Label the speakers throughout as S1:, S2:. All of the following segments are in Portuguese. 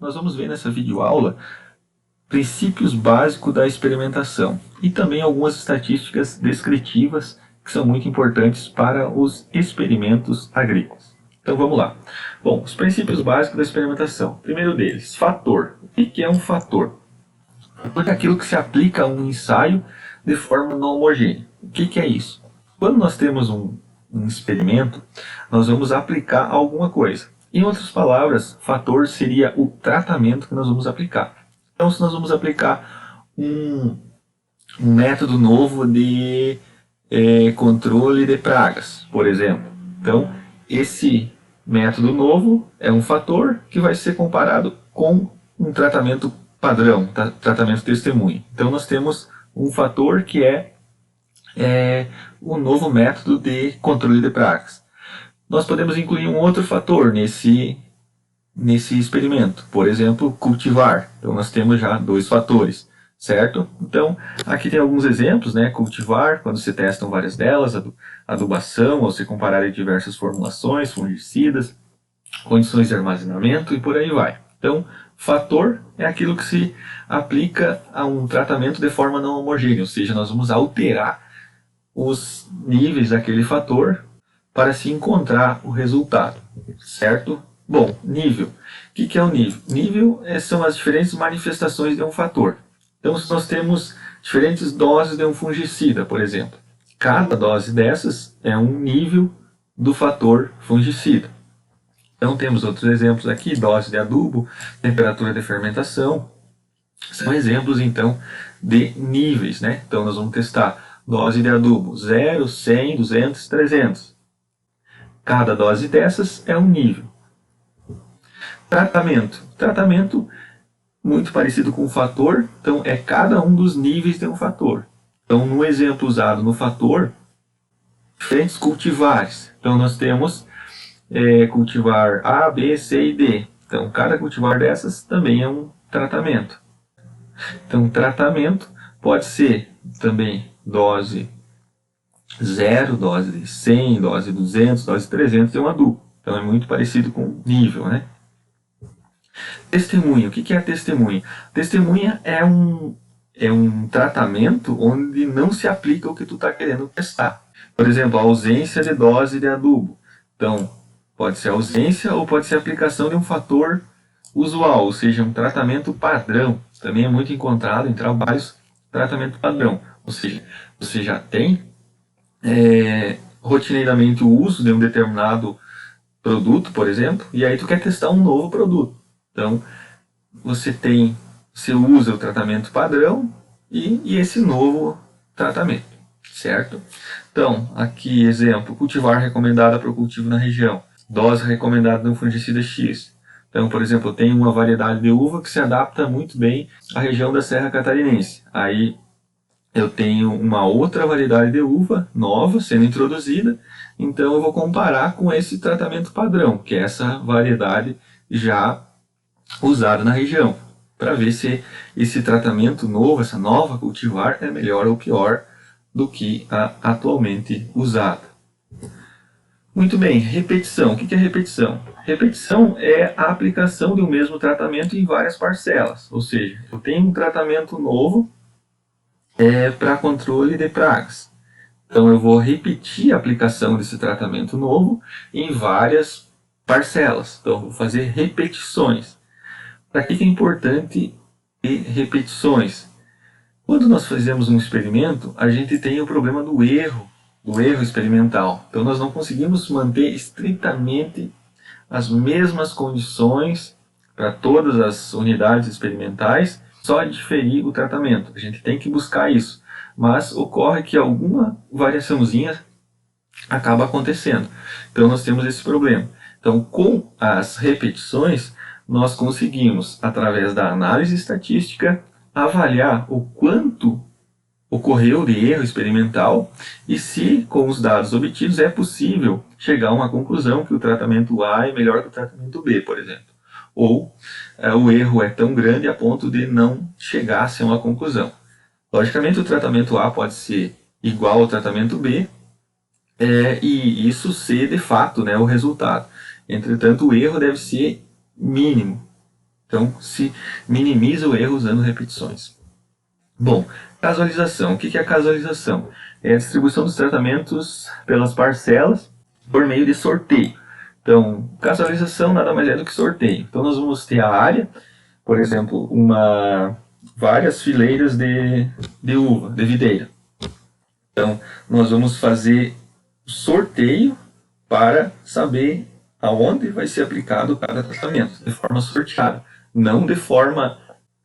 S1: nós vamos ver nessa videoaula princípios básicos da experimentação e também algumas estatísticas descritivas que são muito importantes para os experimentos agrícolas. Então vamos lá. Bom, os princípios básicos da experimentação. Primeiro deles, fator. O que é um fator? Fator é aquilo que se aplica a um ensaio de forma não homogênea. O que é isso? Quando nós temos um experimento, nós vamos aplicar alguma coisa. Em outras palavras, fator seria o tratamento que nós vamos aplicar. Então, se nós vamos aplicar um método novo de controle de pragas, por exemplo. Então, esse método novo é um fator que vai ser comparado com um tratamento padrão, tratamento testemunha. Então, nós temos um fator que é o novo método de controle de pragas. Nós podemos incluir um outro fator nesse experimento, por exemplo, cultivar. Então nós temos já dois fatores, certo? Então aqui tem alguns exemplos, né? Cultivar, quando se testam várias delas, adubação, ao se comparar diversas formulações, fungicidas, condições de armazenamento e por aí vai. Então, fator é aquilo que se aplica a um tratamento de forma não homogênea, ou seja, nós vamos alterar os níveis daquele fator para se encontrar o resultado, certo? Bom, nível. O que é o nível? Nível são as diferentes manifestações de um fator. Então, se nós temos diferentes doses de um fungicida, por exemplo, cada dose dessas é um nível do fator fungicida. Então, temos outros exemplos aqui, dose de adubo, temperatura de fermentação. São exemplos, então, de níveis, né? Então, nós vamos testar dose de adubo 0, 100, 200, 300. Cada dose dessas é um nível. Tratamento. Tratamento muito parecido com o fator, então é cada um dos níveis de um fator. Então, no exemplo usado no fator, diferentes cultivares. Então, nós temos cultivar A, B, C e D. Então, cada cultivar dessas também é um tratamento. Então, tratamento pode ser também dose 0, dose de 100, dose 200, dose 300 é um adubo. Então, é muito parecido com nível, né? Testemunha. O que é a testemunha? Testemunha é um tratamento onde não se aplica o que tu está querendo testar. Por exemplo, a ausência de dose de adubo. Então, pode ser ausência ou pode ser aplicação de um fator usual, ou seja, um tratamento padrão. Também é muito encontrado em trabalhos tratamento padrão. Ou seja, você já tem rotineiramente o uso de um determinado produto, por exemplo, e aí tu quer testar um novo produto. Então, você usa o tratamento padrão e esse novo tratamento, certo? Então, aqui exemplo, cultivar recomendada para o cultivo na região, dose recomendada de um fungicida X. Então, por exemplo, eu tenho uma variedade de uva que se adapta muito bem à região da Serra Catarinense. Aí eu tenho uma outra variedade de uva nova sendo introduzida, então eu vou comparar com esse tratamento padrão, que é essa variedade já usada na região, para ver se esse tratamento novo, essa nova cultivar, é melhor ou pior do que a atualmente usada. Muito bem, repetição. O que é repetição? Repetição é a aplicação de um mesmo tratamento em várias parcelas, ou seja, eu tenho um tratamento novo para controle de pragas. Então eu vou repetir a aplicação desse tratamento novo em várias parcelas. Então eu vou fazer repetições. Para que é importante ter repetições? Quando nós fazemos um experimento, a gente tem o problema do erro experimental. Então nós não conseguimos manter estritamente as mesmas condições para todas as unidades experimentais, só diferir o tratamento. A gente tem que buscar isso, mas ocorre que alguma variaçãozinha acaba acontecendo. Então nós temos esse problema. Então, com as repetições, nós conseguimos, através da análise estatística, avaliar o quanto ocorreu de erro experimental e se, com os dados obtidos, é possível chegar a uma conclusão que o tratamento A é melhor que o tratamento B, por exemplo. Ou o erro é tão grande a ponto de não chegar-se a uma conclusão. Logicamente, o tratamento A pode ser igual ao tratamento B, e isso ser, de fato, né, o resultado. Entretanto, o erro deve ser mínimo. Então, se minimiza o erro usando repetições. Bom, casualização. O que é a casualização? É a distribuição dos tratamentos pelas parcelas por meio de sorteio. Então, casualização nada mais é do que sorteio. Então, nós vamos ter a área, por exemplo, várias fileiras de uva, de videira. Então, nós vamos fazer sorteio para saber aonde vai ser aplicado cada tratamento, de forma sorteada, não de forma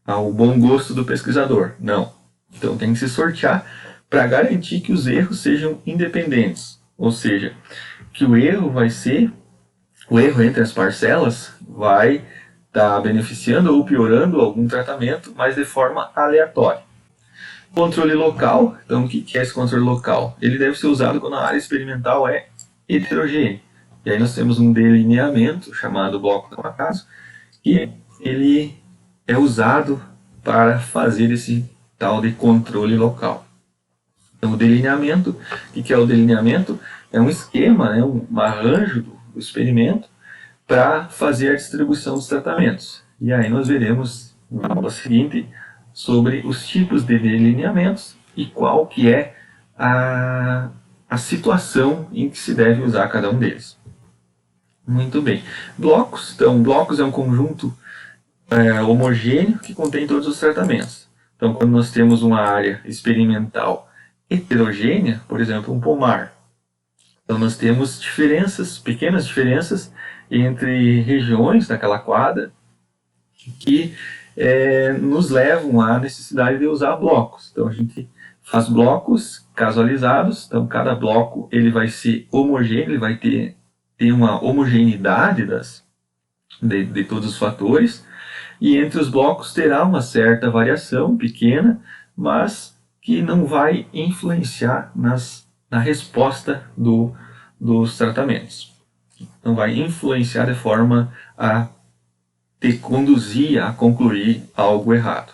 S1: ao bom gosto do pesquisador, não. Então tem que se sortear para garantir que os erros sejam independentes, ou seja, que o erro entre as parcelas vai estar beneficiando ou piorando algum tratamento, mas de forma aleatória. Controle local, então o que é esse controle local? Ele deve ser usado quando a área experimental é heterogênea. E aí nós temos um delineamento, chamado bloco do acaso, que ele é usado para fazer esse tal de controle local. Então o delineamento, o que é o delineamento? É um esquema, né, um arranjo do experimento para fazer a distribuição dos tratamentos. E aí nós veremos na aula seguinte sobre os tipos de delineamentos e qual que é a situação em que se deve usar cada um deles. Muito bem. Blocos. Então, blocos é um conjunto homogêneo que contém todos os tratamentos. Então, quando nós temos uma área experimental heterogênea, por exemplo, um pomar, então nós temos pequenas diferenças entre regiões daquela quadra que nos levam à necessidade de usar blocos. Então a gente faz blocos casualizados, então cada bloco ele vai ser homogêneo, ele vai ter uma homogeneidade de todos os fatores, e entre os blocos terá uma certa variação pequena, mas que não vai influenciar na resposta dos tratamentos. Não vai influenciar de forma a te conduzir a concluir algo errado.